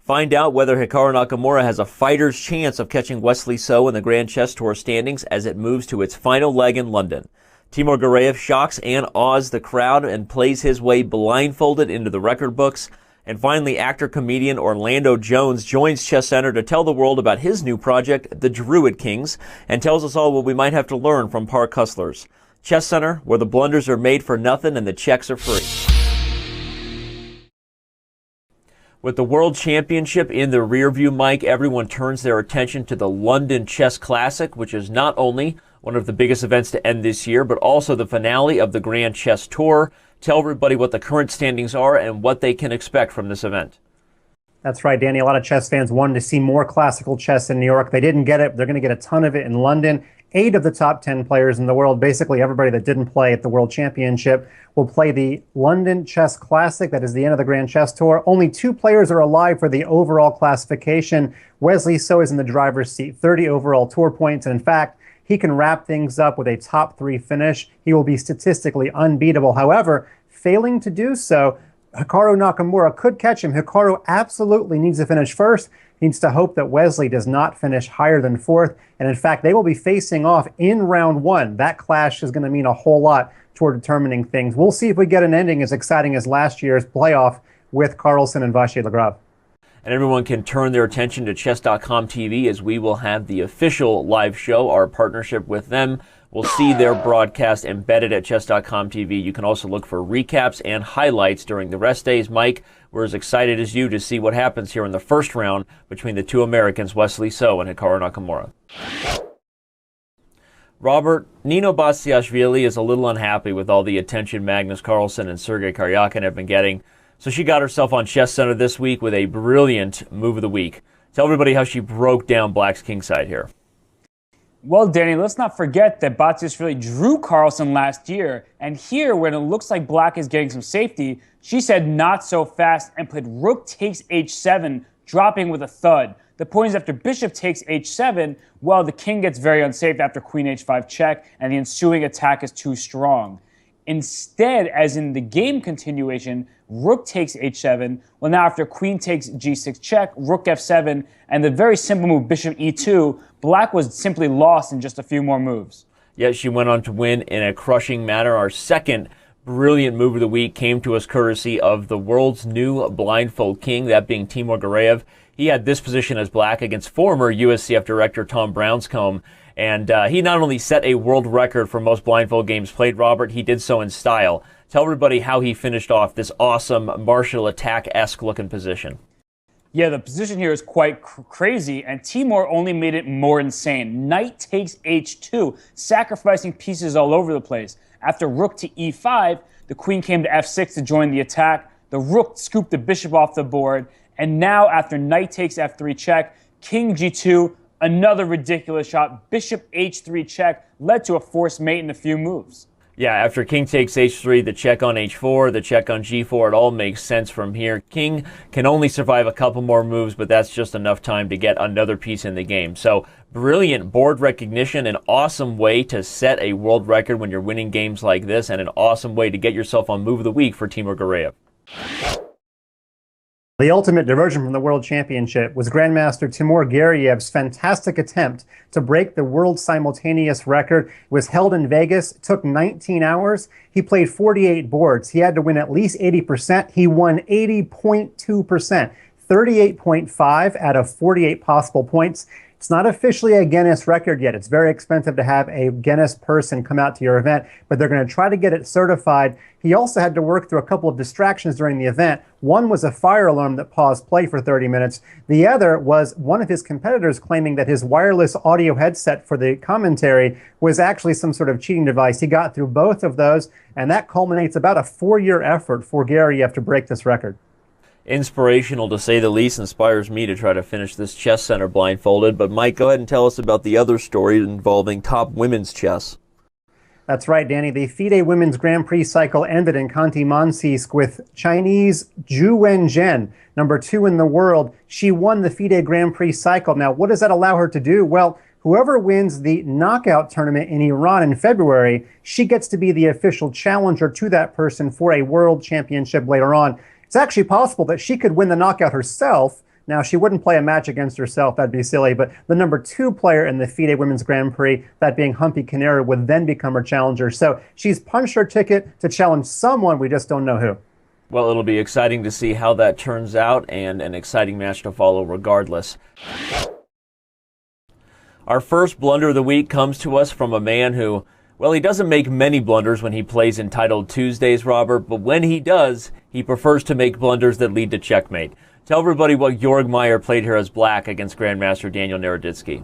Find out whether Hikaru Nakamura has a fighter's chance of catching Wesley So in the Grand Chess Tour standings as it moves to its final leg in London. Timur Gureyev shocks and awes the crowd and plays his way blindfolded into the record books. And finally, actor-comedian Orlando Jones joins ChessCenter to tell the world about his new project, The Druid Kings, and tells us all what we might have to learn from park hustlers. ChessCenter, where the blunders are made for nothing and the checks are free. With the World Championship in the rearview, Mike, everyone turns their attention to the London Chess Classic, which is not only one of the biggest events to end this year, but also the finale of the Grand Chess Tour. Tell everybody what the current standings are and what they can expect from this event. That's right, Danny. A lot of chess fans wanted to see more classical chess in New York. They didn't get it. They're going to get a ton of it in London. 8 of the top 10 players in the world, basically everybody that didn't play at the World Championship, will play the London Chess Classic. That is the end of the Grand Chess Tour. Only 2 players are alive for the overall classification. Wesley So is in the driver's seat, 30 overall tour points. And in fact, he can wrap things up with a top 3 finish. He will be statistically unbeatable. However, failing to do so, Hikaru Nakamura could catch him. Hikaru absolutely needs to finish first. He needs to hope that Wesley does not finish higher than 4th. And in fact, they will be facing off in round 1. That clash is going to mean a whole lot toward determining things. We'll see if we get an ending as exciting as last year's playoff with Carlsen and Vachier-Lagrave. And everyone can turn their attention to chess.com TV as we will have the official live show, our partnership with them. We'll see their broadcast embedded at chess.com TV. You can also look for recaps and highlights during the rest days. Mike, we're as excited as you to see what happens here in the first round between the 2 Americans, Wesley So and Hikaru Nakamura. Robert, Nino Bastiashvili is a little unhappy with all the attention Magnus Carlsen and Sergei Karyakin have been getting. So she got herself on ChessCenter this week with a brilliant move of the week. Tell everybody how she broke down Black's kingside here. Well, Danny, let's not forget that Bastiashvili drew Carlsen last year. And here, when it looks like Black is getting some safety, she said not so fast and played rook takes h7, dropping with a thud. The point is after bishop takes h7, well, the king gets very unsafe after queen h5 check, and the ensuing attack is too strong. Instead, as in the game continuation, rook takes h7. Well, now after queen takes g6 check, rook f7, and the very simple move bishop e2, Black was simply lost in just a few more moves. Yet she went on to win in a crushing manner. Our second brilliant move of the week came to us courtesy of the world's new blindfold king, that being Timur Gureyev. He had this position as Black against former USCF director Tom Brownscombe. And he not only set a world record for most blindfold games played, Robert, he did so in style. Tell everybody how he finished off this awesome martial attack-esque looking position. Yeah, the position here is quite crazy, and Timur only made it more insane. Knight takes h2, sacrificing pieces all over the place. After rook to e5, the queen came to f6 to join the attack. The rook scooped the bishop off the board, and now after knight takes f3 check, king g2, another ridiculous shot, bishop h3 check, led to a forced mate in a few moves. Yeah, after king takes h3, the check on h4, the check on g4, it all makes sense from here. King can only survive a couple more moves, but that's just enough time to get another piece in the game. So, brilliant board recognition, an awesome way to set a world record when you're winning games like this, and an awesome way to get yourself on Move of the Week for Timur Gureyev. The ultimate diversion from the World Championship was Grandmaster Timur Guryev's fantastic attempt to break the world simultaneous record. It was held in Vegas. It took 19 hours. He played 48 boards. He had to win at least 80%. He won 80.2%, 38.5 out of 48 possible points. It's not officially a Guinness record yet. It's very expensive to have a Guinness person come out to your event, but they're going to try to get it certified. He also had to work through a couple of distractions during the event. One was a fire alarm that paused play for 30 minutes. The other was one of his competitors claiming that his wireless audio headset for the commentary was actually some sort of cheating device. He got through both of those, and that culminates about a 4-year effort for Guryev to break this record. Inspirational, to say the least. Inspires me to try to finish this ChessCenter blindfolded. But Mike, go ahead and tell us about the other story involving top women's chess. That's right, Danny. The FIDE Women's Grand Prix cycle ended in Khanty-Mansiysk with Chinese Zhu Wenzhen, number 2 in the world. She won the FIDE Grand Prix cycle. Now, what does that allow her to do? Well, whoever wins the knockout tournament in Iran in February, she gets to be the official challenger to that person for a world championship later on. It's actually possible that she could win the knockout herself, Now, she wouldn't play a match against herself. That'd be silly. But the number 2 player in the FIDE Women's Grand Prix, that being Humpy Canera, would then become her challenger. So she's punched her ticket to challenge someone. We just don't know who. Well, it'll be exciting to see how that turns out, and an exciting match to follow regardless. Our first blunder of the week comes to us from a man who, well, he doesn't make many blunders when he plays Entitled Tuesdays, Robert, but when he does, he prefers to make blunders that lead to checkmate. Tell everybody what Jörg Meyer played here as black against Grandmaster Daniel Naroditsky.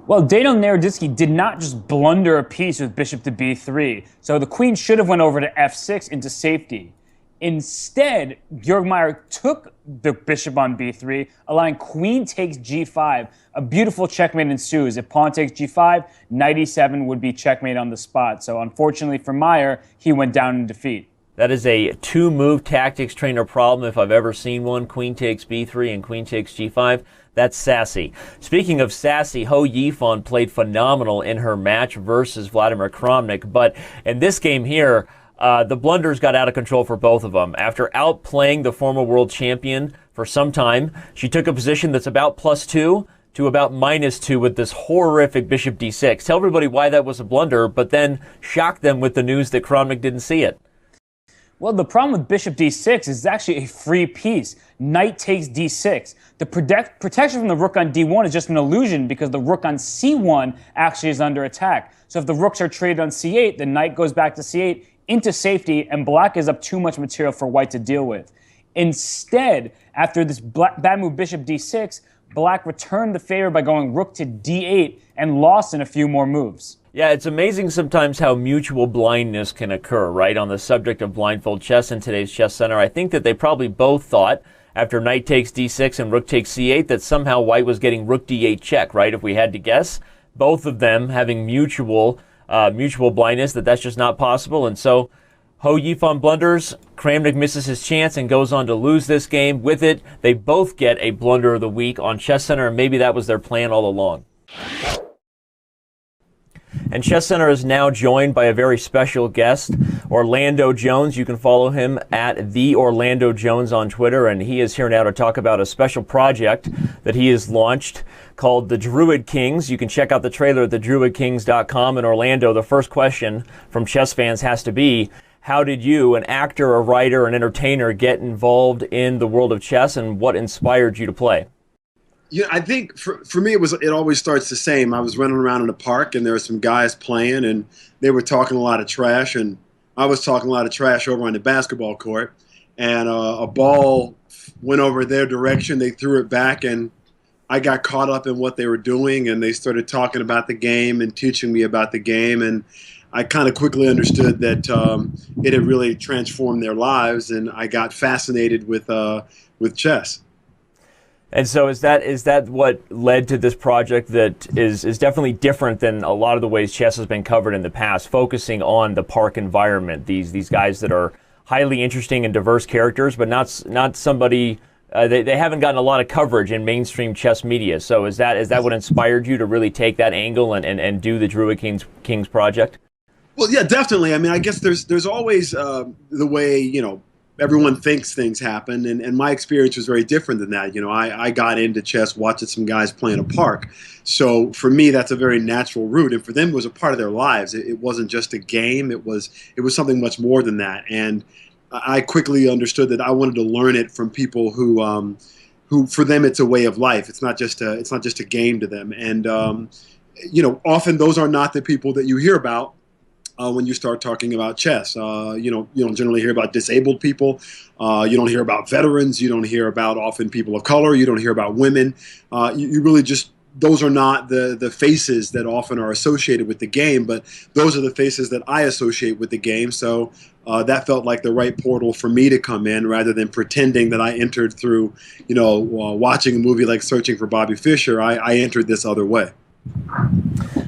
Well, Daniel Naroditsky did not just blunder a piece with bishop to b3, so the queen should have went over to f6 into safety. Instead, Jörg Meyer took the bishop on b3, allowing queen takes g5. A beautiful checkmate ensues. If pawn takes g5, knight e7 would be checkmate on the spot. So unfortunately for Meyer, he went down in defeat. That is a 2-move tactics trainer problem if I've ever seen one. Queen takes b3 and queen takes g5. That's sassy. Speaking of sassy, Ho Yifan played phenomenal in her match versus Vladimir Kramnik. But in this game here, the blunders got out of control for both of them. After outplaying the former world champion for some time, she took a position that's about +2 to about -2 with this horrific bishop d6. Tell everybody why that was a blunder, but then shock them with the news that Kramnik didn't see it. Well, the problem with bishop d6 is it's actually a free piece. Knight takes d6. The protection from the rook on d1 is just an illusion because the rook on c1 actually is under attack. So if the rooks are traded on c8, the knight goes back to c8 into safety, and black is up too much material for white to deal with. Instead, after this bad move bishop d6, black returned the favor by going rook to d8 and lost in a few more moves. Yeah, it's amazing sometimes how mutual blindness can occur, right? On the subject of blindfold chess in today's ChessCenter, I think that they probably both thought after knight takes d6 and rook takes c8 that somehow white was getting rook d8 check, right? If we had to guess, both of them having mutual blindness, that's just not possible. And so Ho Yifan blunders, Kramnik misses his chance and goes on to lose this game. With it, they both get a blunder of the week on ChessCenter, and maybe that was their plan all along. And ChessCenter is now joined by a very special guest, Orlando Jones. You can follow him at the Orlando Jones on Twitter, and he is here now to talk about a special project that he has launched called the Druid Kings. You can check out the trailer at thedruidkings.com. And Orlando, the first question from chess fans has to be, how did you, an actor, a writer, an entertainer, get involved in the world of chess, and what inspired you to play? Yeah, I think for me it always starts the same. I was running around in the park and there were some guys playing and they were talking a lot of trash, and I was talking a lot of trash over on the basketball court, and a ball went over their direction. They threw it back and I got caught up in what they were doing, and they started talking about the game and teaching me about the game, and I kind of quickly understood that it had really transformed their lives, and I got fascinated with chess. And so is that what led to this project that is definitely different than a lot of the ways chess has been covered in the past, focusing on the park environment, these guys that are highly interesting and diverse characters, but not somebody they haven't gotten a lot of coverage in mainstream chess media. So is that what inspired you to really take that angle and do the Druid Kings project? Well, yeah, definitely. I mean, I guess there's always the way, everyone thinks things happen, and my experience was very different than that. I got into chess watching some guys play in a park. So for me, that's a very natural route, and for them it was a part of their lives. It wasn't just a game. It was something much more than that. And I quickly understood that I wanted to learn it from people who for them it's a way of life. It's not just a game to them. And often those are not the people that you hear about when you start talking about chess. You don't generally hear about disabled people. You don't hear about veterans. You don't hear about often people of color. You don't hear about women. You really just, those are not the faces that often are associated with the game, but those are the faces that I associate with the game. So that felt like the right portal for me to come in, rather than pretending that I entered through, watching a movie like Searching for Bobby Fischer. I entered this other way.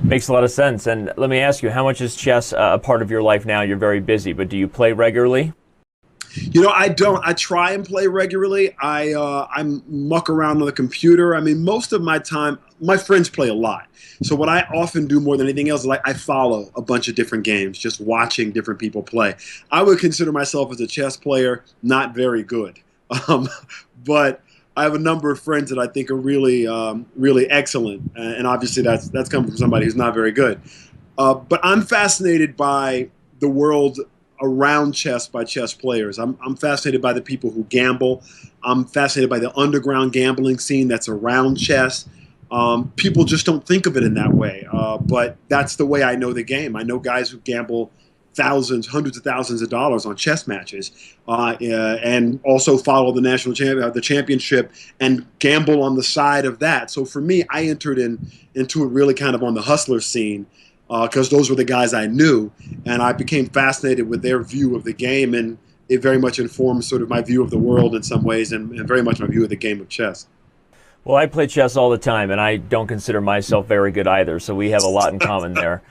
Makes a lot of sense. And let me ask you, how much is chess a part of your life now? You're very busy, but do you play regularly? I don't. I try and play regularly. I muck around on the computer. I mean, most of my time, my friends play a lot. So what I often do more than anything else is I follow a bunch of different games, just watching different people play. I would consider myself as a chess player not very good. But I have a number of friends that I think are really, really excellent, and obviously that's come from somebody who's not very good. But I'm fascinated by the world around chess by chess players. I'm fascinated by the people who gamble. I'm fascinated by the underground gambling scene that's around chess. People just don't think of it in that way, but that's the way I know the game. I know guys who gamble thousands, hundreds of thousands of dollars on chess matches, and also follow the championship and gamble on the side of that. So for me, I entered into it really kind of on the hustler scene, because those were the guys I knew, and I became fascinated with their view of the game, and it very much informed sort of my view of the world in some ways, and very much my view of the game of chess. Well, I play chess all the time, and I don't consider myself very good either, so we have a lot in common there.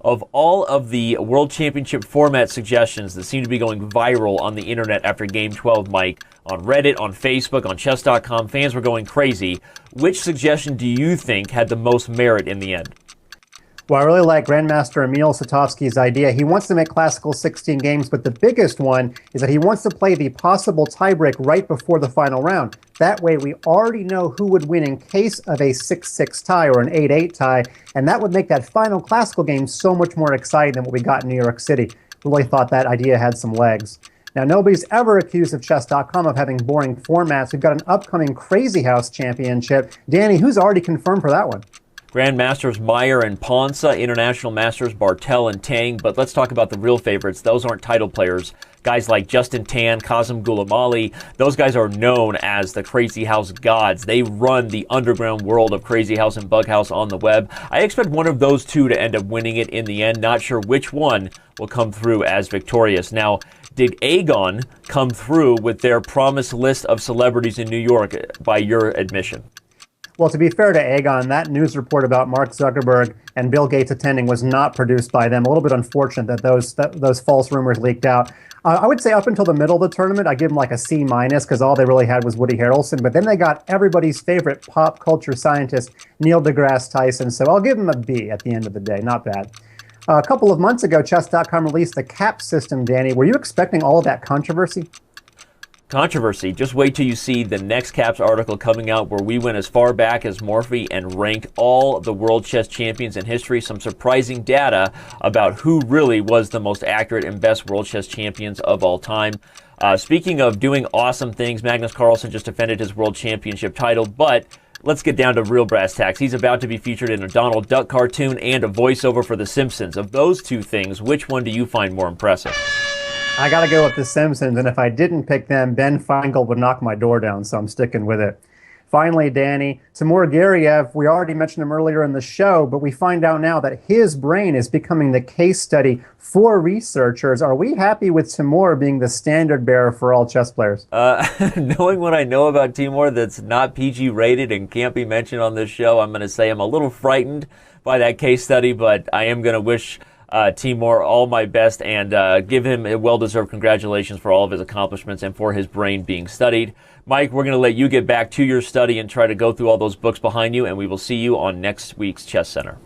Of all of the World Championship format suggestions that seem to be going viral on the internet after Game 12, Mike, on Reddit, on Facebook, on chess.com, fans were going crazy. Which suggestion do you think had the most merit in the end? Well, I really like Grandmaster Emil Satovsky's idea. He wants to make classical 16 games, but the biggest one is that he wants to play the possible tiebreak right before the final round. That way, we already know who would win in case of a 6-6 tie or an 8-8 tie, and that would make that final classical game so much more exciting than what we got in New York City. Really thought that idea had some legs. Now, nobody's ever accused of Chess.com of having boring formats. We've got an upcoming Crazy House Championship. Danny, who's already confirmed for that one? Grandmasters Meyer and Ponsa, International Masters Bartel and Tang, but let's talk about the real favorites. Those aren't title players. Guys like Justin Tan, Kazem Goulamali, those guys are known as the Crazy House gods. They run the underground world of Crazy House and Bug House on the web. I expect one of those two to end up winning it in the end. Not sure which one will come through as victorious. Now, did Aegon come through with their promised list of celebrities in New York, by your admission? Well, to be fair to Aegon, that news report about Mark Zuckerberg and Bill Gates attending was not produced by them. A little bit unfortunate that those false rumors leaked out. I would say up until the middle of the tournament, I give them like a C- because all they really had was Woody Harrelson. But then they got everybody's favorite pop culture scientist, Neil deGrasse Tyson. So I'll give them a B at the end of the day. Not bad. A couple of months ago, Chess.com released the cap system, Danny. Were you expecting all of that controversy? Controversy. Just wait till you see the next Caps article coming out where we went as far back as Morphy and ranked all the world chess champions in history. Some surprising data about who really was the most accurate and best world chess champions of all time. Speaking of doing awesome things, Magnus Carlsen just defended his world championship title, but let's get down to real brass tacks. He's about to be featured in a Donald Duck cartoon and a voiceover for The Simpsons. Of those two things, which one do you find more impressive? I got to go with The Simpsons, and if I didn't pick them, Ben Feingold would knock my door down, so I'm sticking with it. Finally, Danny, Timur Guriev, we already mentioned him earlier in the show, but we find out now that his brain is becoming the case study for researchers. Are we happy with Timur being the standard bearer for all chess players? Knowing what I know about Timur that's not PG rated and can't be mentioned on this show, I'm going to say I'm a little frightened by that case study, but I am going to wish Timur all my best and give him a well-deserved congratulations for all of his accomplishments and for his brain being studied. Mike, we're going to let you get back to your study and try to go through all those books behind you, and we will see you on next week's Chess Center.